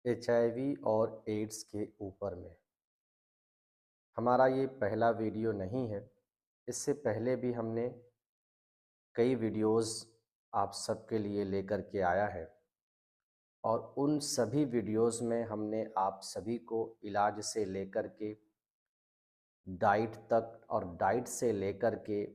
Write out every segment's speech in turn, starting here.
HIV और ads के ऊपर में हमारा ये पहला वीडियो नहीं है। इससे पहले भी हमने कई वीडियोस आप सबके लिए लेकर के आया है और उन सभी वीडियोस में हमने आप सभी को इलाज से लेकर के डाइट तक और डाइट से लेकर के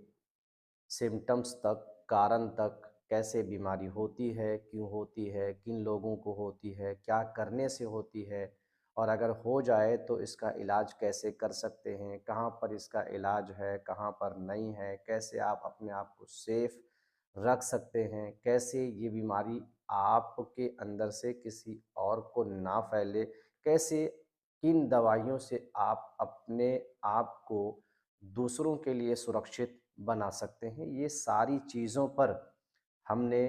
सिम्टम्स तक, कारण तक, कैसे बीमारी होती है, क्यों होती है, किन लोगों को होती है, क्या करने से होती है और अगर हो जाए तो इसका इलाज कैसे कर सकते हैं, कहाँ पर इसका इलाज है, कहाँ पर नहीं है, कैसे आप अपने आप को सेफ रख सकते हैं, कैसे ये बीमारी आपके अंदर से किसी और को ना फैले, कैसे किन दवाइयों से आप अपने आप को दूसरों के लिए सुरक्षित बना सकते हैं। ये सारी चीज़ों पर हमने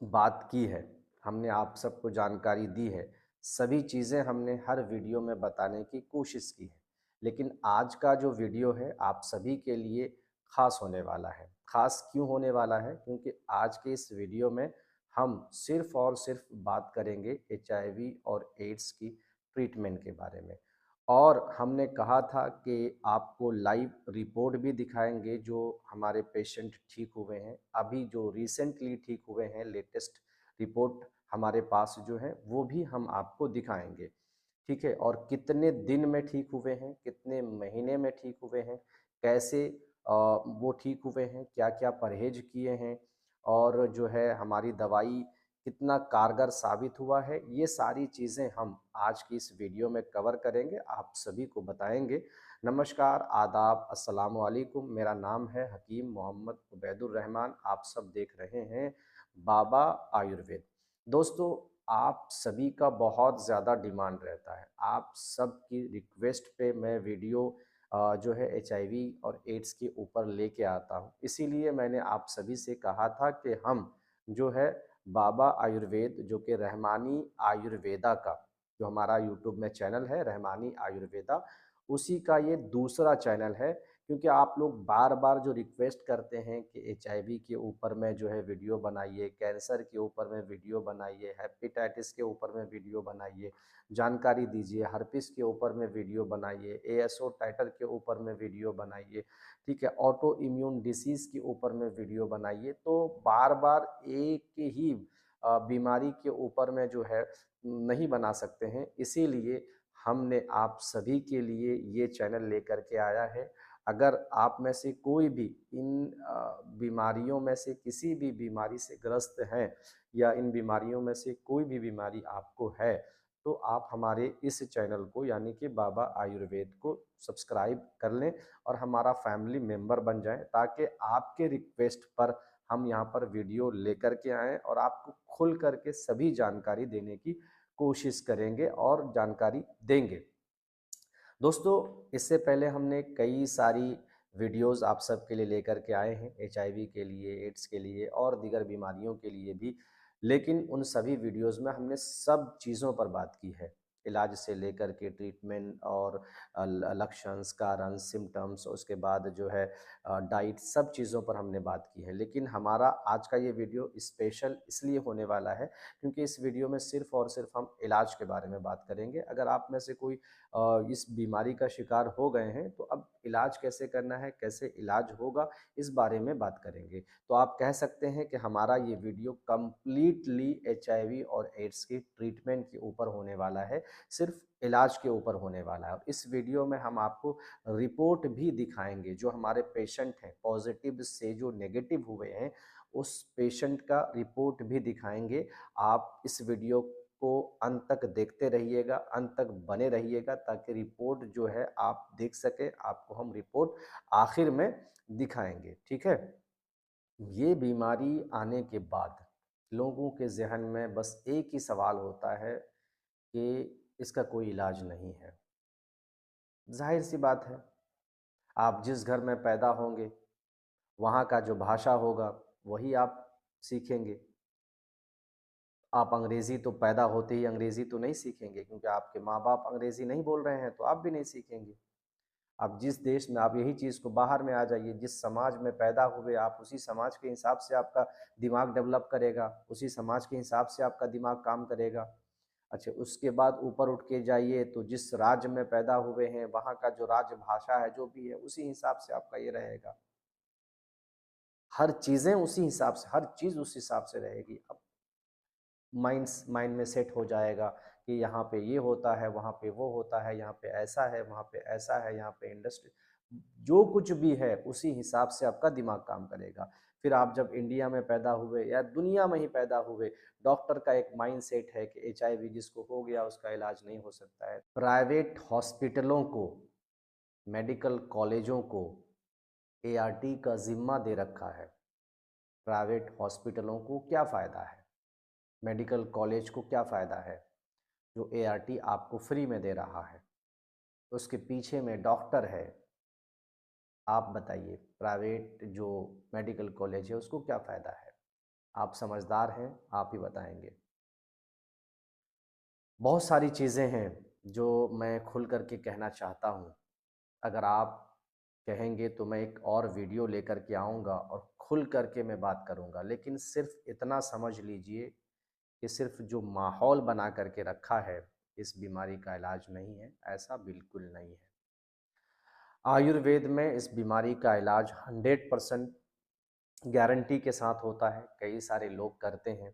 बात की है, हमने आप सबको जानकारी दी है। सभी चीज़ें हमने हर वीडियो में बताने की कोशिश की है। लेकिन आज का जो वीडियो है आप सभी के लिए ख़ास होने वाला है। ख़ास क्यों होने वाला है? क्योंकि आज के इस वीडियो में हम सिर्फ़ और सिर्फ़ बात करेंगे एचआईवी और एड्स की ट्रीटमेंट के बारे में। और हमने कहा था कि आपको लाइव रिपोर्ट भी दिखाएँगे जो हमारे पेशेंट ठीक हुए हैं। अभी जो रिसेंटली ठीक हुए हैं, लेटेस्ट रिपोर्ट हमारे पास जो है वो भी हम आपको दिखाएँगे, ठीक है? और कितने दिन में ठीक हुए हैं, कितने महीने में ठीक हुए हैं, कैसे वो ठीक हुए हैं, क्या-क्या परहेज़ किए हैं और जो है हमारी दवाई कितना कारगर साबित हुआ है, ये सारी चीज़ें हम आज की इस वीडियो में कवर करेंगे, आप सभी को बताएँगे। नमस्कार, आदाब, अस्सलाम वालेकुम। मेरा नाम है हकीम मोहम्मद उबैदुर रहमान। आप सब देख रहे हैं बाबा आयुर्वेद। दोस्तों, आप सभी का बहुत ज़्यादा डिमांड रहता है। आप सबकी रिक्वेस्ट पे मैं वीडियो जो है एचआईवी और एड्स के ऊपर लेके आता हूँ। इसीलिए मैंने आप सभी से कहा था कि हम जो है बाबा आयुर्वेद जो कि रहमानी आयुर्वेदा का जो हमारा यूट्यूब में चैनल है रहमानी आयुर्वेदा, उसी का ये दूसरा चैनल है। क्योंकि आप लोग बार-बार जो रिक्वेस्ट करते हैं कि एचआईवी के ऊपर में जो है वीडियो बनाइए, कैंसर के ऊपर में वीडियो बनाइए, हेपेटाइटिस के ऊपर में वीडियो बनाइए, जानकारी दीजिए, हर्पिस के ऊपर में वीडियो बनाइए, एएसओ टाइटर के ऊपर में वीडियो बनाइए, ठीक है? ऑटो इम्यून डिसीज़ के ऊपर में वीडियो बनाइए। तो बार-बार एक ही बीमारी के ऊपर में जो है नहीं बना सकते हैं, इसीलिए हमने आप सभी के लिए ये चैनल लेकर के आया है। अगर आप में से कोई भी इन बीमारियों में से किसी भी बीमारी से ग्रस्त हैं या इन बीमारियों में से कोई भी बीमारी आपको है, तो आप हमारे इस चैनल को यानी कि बाबा आयुर्वेद को सब्सक्राइब कर लें और हमारा फैमिली मेंबर बन जाएँ ताकि आपके रिक्वेस्ट पर हम यहाँ पर वीडियो लेकर के आएँ और आपको खुल कर के सभी जानकारी देने की कोशिश करेंगे और जानकारी देंगे। दोस्तों, इससे पहले हमने कई सारी वीडियोज़ आप सबके लिए लेकर के आए हैं, एचआईवी के लिए, एड्स के लिए और दीगर बीमारियों के लिए भी। लेकिन उन सभी वीडियोज़ में हमने सब चीज़ों पर बात की है। इलाज से लेकर के ट्रीटमेंट और लक्षण, कारण, सिम्पटम्स उसके बाद जो है डाइट सब चीज़ों पर हमने बात की है। लेकिन हमारा आज का ये वीडियो स्पेशल इसलिए होने वाला है क्योंकि इस वीडियो में सिर्फ़ और सिर्फ़ हम इलाज के बारे में बात करेंगे। अगर आप में से कोई इस बीमारी का शिकार हो गए हैं तो अब इलाज कैसे करना है, कैसे इलाज होगा, इस बारे में बात करेंगे। तो आप कह सकते हैं कि हमारा ये वीडियो कंप्लीटली एचआईवी और एड्स की ट्रीटमेंट के ऊपर होने वाला है, सिर्फ इलाज के ऊपर होने वाला है। और इस वीडियो में हम आपको रिपोर्ट भी दिखाएंगे जो हमारे पेशेंट हैं पॉजिटिव से जो नेगेटिव हुए हैं उस पेशेंट का रिपोर्ट भी दिखाएंगे। आप इस वीडियो को अंत तक देखते रहिएगा, अंत तक बने रहिएगा ताकि रिपोर्ट जो है आप देख सकें, आपको हम रिपोर्ट आखिर में दिखाएँगे, ठीक है? ये बीमारी आने के बाद लोगों के ज़हन में बस एक ही सवाल होता है कि इसका कोई इलाज नहीं है। ज़ाहिर-सी बात है, आप जिस घर में पैदा होंगे, वहाँ का जो भाषा होगा, वही आप सीखेंगे। आप अंग्रेज़ी तो पैदा होते ही अंग्रेज़ी तो नहीं सीखेंगे क्योंकि आपके माँ-बाप अंग्रेज़ी नहीं बोल रहे हैं, तो आप भी नहीं सीखेंगे। आप जिस देश में आप यही चीज़ को बाहर में आ जाइए, जिस समाज में पैदा हुए, आप उसी समाज के हिसाब से आपका दिमाग डेवलप करेगा, उसी समाज के हिसाब से आपका दिमाग काम करेगा। अच्छा, उसके बाद ऊपर उठ के जाइए तो जिस राज्य में पैदा हुए हैं वहाँ का जो राजभाषा है जो भी है उसी हिसाब से आपका ये रहेगा। हर चीज़ें उसी हिसाब से, हर चीज़ उस हिसाब से रहेगी। अब माइंड में सेट हो जाएगा कि यहाँ पे ये होता है, वहाँ पे वो होता है, यहाँ पे ऐसा है, वहाँ पे ऐसा है, यहाँ पे इंडस्ट्री, जो कुछ भी है उसी हिसाब से आपका दिमाग काम करेगा। फिर आप जब इंडिया में पैदा हुए या दुनिया में ही पैदा हुए, डॉक्टर का एक माइंड सेट है कि एचआईवी जिसको हो गया उसका इलाज नहीं हो सकता है। प्राइवेट हॉस्पिटलों को, मेडिकल कॉलेजों को एआरटी का जिम्मा दे रखा है। प्राइवेट हॉस्पिटलों को क्या फ़ायदा है, मेडिकल कॉलेज को क्या फ़ायदा है जो एआरटी आपको फ्री में दे रहा है? उसके पीछे में डॉक्टर है। आप बताइए, प्राइवेट जो मेडिकल कॉलेज है उसको क्या फ़ायदा है? आप समझदार हैं, आप ही बताएंगे। बहुत सारी चीज़ें हैं जो मैं खुल कर के कहना चाहता हूँ। अगर आप कहेंगे तो मैं एक और वीडियो लेकर के आऊँगा और खुल कर के मैं बात करूँगा, लेकिन सिर्फ इतना समझ लीजिए कि सिर्फ जो माहौल बना करके रखा है इस बीमारी का इलाज नहीं है, ऐसा बिल्कुल नहीं है। आयुर्वेद में इस बीमारी का इलाज 100% गारंटी के साथ होता है। कई सारे लोग करते हैं।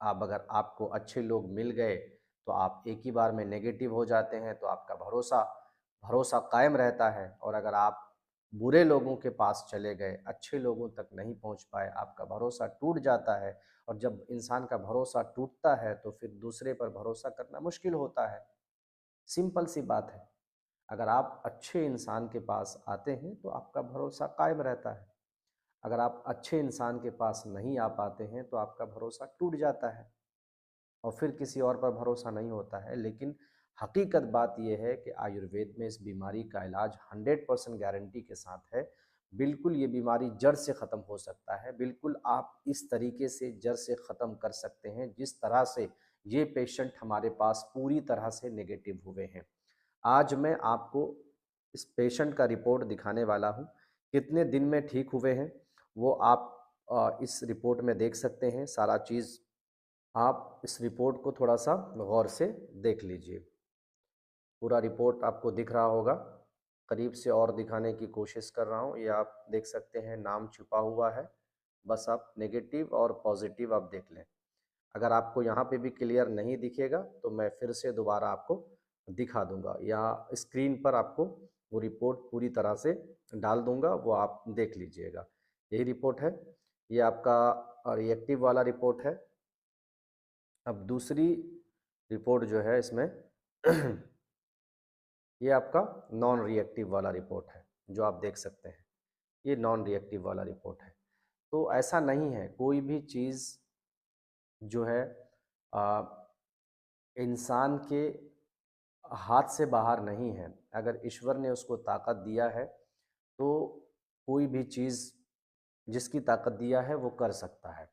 आप अगर आपको अच्छे लोग मिल गए तो आप एक ही बार में नेगेटिव हो जाते हैं, तो आपका भरोसा भरोसा कायम रहता है। और अगर आप बुरे लोगों के पास चले गए, अच्छे लोगों तक नहीं पहुंच पाए, आपका भरोसा टूट जाता है। और जब इंसान का भरोसा टूटता है तो फिर दूसरे पर भरोसा करना मुश्किल होता है। सिंपल सी बात है। अगर आप अच्छे इंसान के पास आते हैं तो आपका भरोसा कायम रहता है। अगर आप अच्छे इंसान के पास नहीं आ पाते हैं तो आपका भरोसा टूट जाता है और फिर किसी और पर भरोसा नहीं होता है। लेकिन हकीकत बात यह है कि आयुर्वेद में इस बीमारी का इलाज 100% गारंटी के साथ है। बिल्कुल ये बीमारी जड़ से ख़त्म हो सकता है। बिल्कुल आप इस तरीके से जड़ से ख़त्म कर सकते हैं जिस तरह से ये पेशेंट हमारे पास पूरी तरह से नेगेटिव हुए हैं। आज मैं आपको इस पेशेंट का रिपोर्ट दिखाने वाला हूँ। कितने दिन में ठीक हुए हैं वो आप इस रिपोर्ट में देख सकते हैं। सारा चीज़ आप इस रिपोर्ट को थोड़ा-सा गौर से देख लीजिए। पूरा रिपोर्ट आपको दिख रहा होगा। करीब से और दिखाने की कोशिश कर रहा हूँ। ये आप देख सकते हैं, नाम छुपा हुआ है। बस आप नेगेटिव और पॉज़िटिव आप देख लें। अगर आपको यहाँ पे भी क्लियर नहीं दिखेगा तो मैं फिर से दोबारा आपको दिखा दूँगा। यहाँ स्क्रीन पर आपको वो रिपोर्ट पूरी तरह से डाल दूँगा, वो आप देख लीजिएगा। यही रिपोर्ट है। ये आपका रिएक्टिव वाला रिपोर्ट है। अब दूसरी रिपोर्ट जो है इसमें ये आपका नॉन रिएक्टिव वाला रिपोर्ट है, जो आप देख सकते हैं। ये नॉन रिएक्टिव वाला रिपोर्ट है। तो ऐसा नहीं है, कोई भी चीज़ जो है अ, इंसान के हाथ से बाहर नहीं है। अगर ईश्वर ने उसको ताकत दिया है तो कोई भी चीज़ जिसकी ताकत दिया है वो कर सकता है।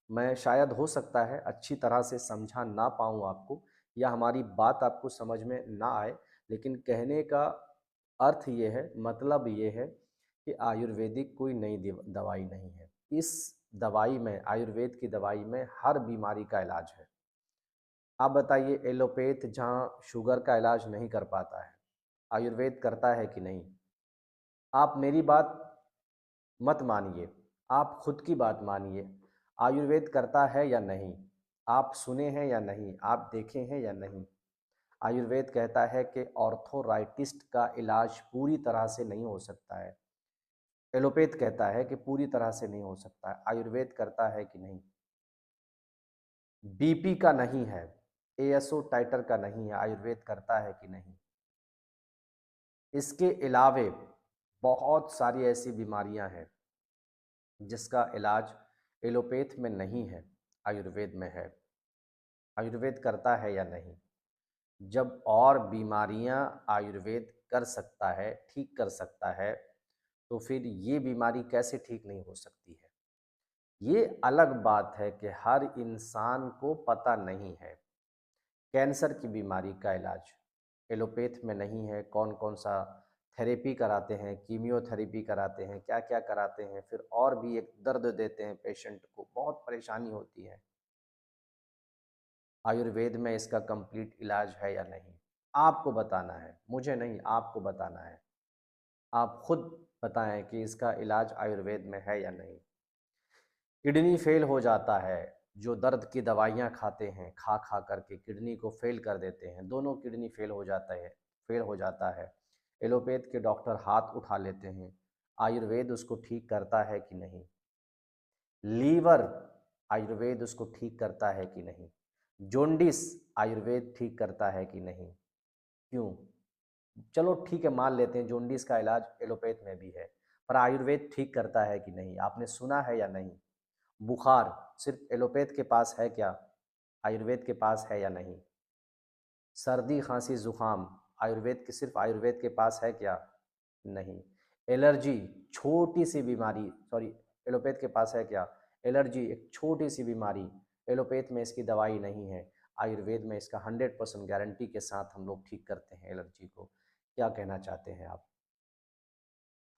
मैं शायद हो सकता है अच्छी तरह से समझा ना पाऊँ आपको, या हमारी बात आपको समझ में ना आए, लेकिन कहने का अर्थ ये है, मतलब ये है कि आयुर्वेदिक कोई नई दवाई नहीं है। इस दवाई में, आयुर्वेद की दवाई में हर बीमारी का इलाज है। आप बताइए, एलोपैथ जहाँ शुगर का इलाज नहीं कर पाता है, आयुर्वेद करता है कि नहीं? आप मेरी बात मत मानिए, आप खुद की बात मानिए। आयुर्वेद करता है या नहीं? आप सुने हैं या नहीं? आप देखे हैं या नहीं? आयुर्वेद कहता है कि ऑर्थोराइटिस्ट का इलाज पूरी तरह से नहीं हो सकता है। एलोपैथ कहता है कि पूरी तरह से नहीं हो सकता है। आयुर्वेद करता है कि नहीं? बीपी का नहीं है, एएसओ टाइटर का नहीं है, आयुर्वेद करता है कि नहीं? इसके अलावे बहुत सारी ऐसी बीमारियां हैं जिसका इलाज एलोपैथ में नहीं है, आयुर्वेद में है। आयुर्वेद करता है या नहीं? जब और बीमारियां आयुर्वेद कर सकता है, ठीक कर सकता है, तो फिर ये बीमारी कैसे ठीक नहीं हो सकती है? ये अलग बात है कि हर इंसान को पता नहीं है। कैंसर की बीमारी का इलाज एलोपैथ में नहीं है। कौन कौन सा थेरेपी कराते हैं, कीमियोथेरेपी कराते हैं, क्या क्या कराते हैं, फिर और भी एक दर्द देते हैं पेशेंट को, बहुत परेशानी होती है। आयुर्वेद में इसका कंप्लीट इलाज है या नहीं? आपको बताना है, मुझे नहीं, आपको बताना है। आप खुद बताएं कि इसका इलाज आयुर्वेद में है या नहीं। किडनी फेल हो जाता है, जो दर्द की दवाइयाँ खाते हैं, खा खा करके किडनी को फेल कर देते हैं, दोनों किडनी फेल हो जाता है। एलोपैथ के डॉक्टर हाथ उठा लेते हैं, आयुर्वेद उसको ठीक करता है कि नहीं? लीवर, आयुर्वेद उसको ठीक करता है कि नहीं? जॉन्डिस, आयुर्वेद ठीक करता है कि नहीं? क्यों? चलो ठीक है, मान लेते हैं जॉन्डिस का इलाज एलोपैथ में भी है, पर आयुर्वेद ठीक करता है कि नहीं? आपने सुना है या नहीं? बुखार सिर्फ एलोपैथ के पास है क्या? आयुर्वेद के पास है या नहीं? सर्दी खांसी जुकाम आयुर्वेद के सिर्फ आयुर्वेद के पास है क्या? नहीं। एलर्जी, छोटी सी बीमारी, सॉरी, एलोपैथ के पास है क्या? एलर्जी एक छोटी सी बीमारी, एलोपैथ में इसकी दवाई नहीं है, आयुर्वेद में इसका 100% गारंटी के साथ हम लोग ठीक करते हैं एलर्जी को। क्या कहना चाहते हैं आप?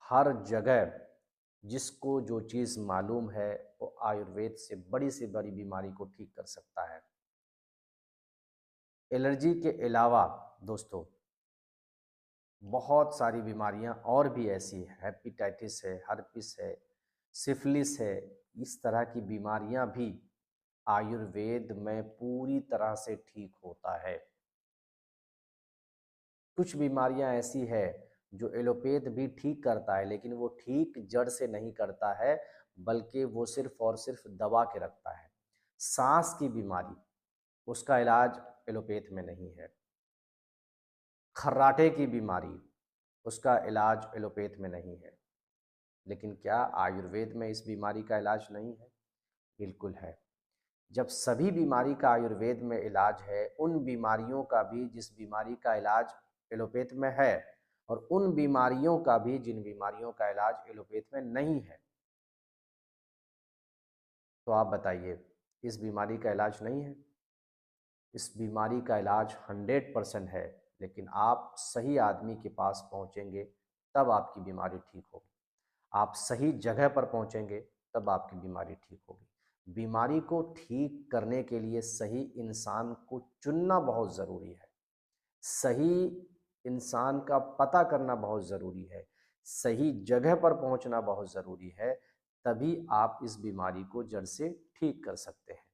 हर जगह जिसको जो चीज़ मालूम है वो आयुर्वेद से बड़ी बीमारी को ठीक कर सकता है। एलर्जी के अलावा दोस्तों बहुत सारी बीमारियां और भी ऐसी हैं, हेपेटाइटिस है, हर्पिस है, सिफिलिस है, इस तरह की बीमारियां भी आयुर्वेद में पूरी तरह से ठीक होता है। कुछ बीमारियां ऐसी है जो एलोपैथ भी ठीक करता है, लेकिन वो ठीक जड़ से नहीं करता है, बल्कि वो सिर्फ और सिर्फ दबा के रखता है। सांस की बीमारी, उसका इलाज एलोपैथ में नहीं है। खर्राटे की बीमारी, उसका इलाज एलोपैथ में नहीं है। लेकिन क्या आयुर्वेद में इस बीमारी का इलाज नहीं है? बिल्कुल है। जब सभी बीमारी का आयुर्वेद में इलाज है, उन बीमारियों का भी जिस बीमारी का इलाज एलोपैथ में है, और उन बीमारियों का भी जिन बीमारियों का इलाज एलोपैथ में नहीं है, तो आप बताइए, इस बीमारी का इलाज नहीं है? इस बीमारी का इलाज 100% है, लेकिन आप सही आदमी के पास पहुंचेंगे तब आपकी बीमारी ठीक होगी। आप सही जगह पर पहुंचेंगे तब आपकी बीमारी ठीक होगी। बीमारी को ठीक करने के लिए सही इंसान को चुनना बहुत ज़रूरी है। सही इंसान का पता करना बहुत ज़रूरी है। सही जगह पर पहुंचना बहुत ज़रूरी है। तभी आप इस बीमारी को जड़ से ठीक कर सकते हैं।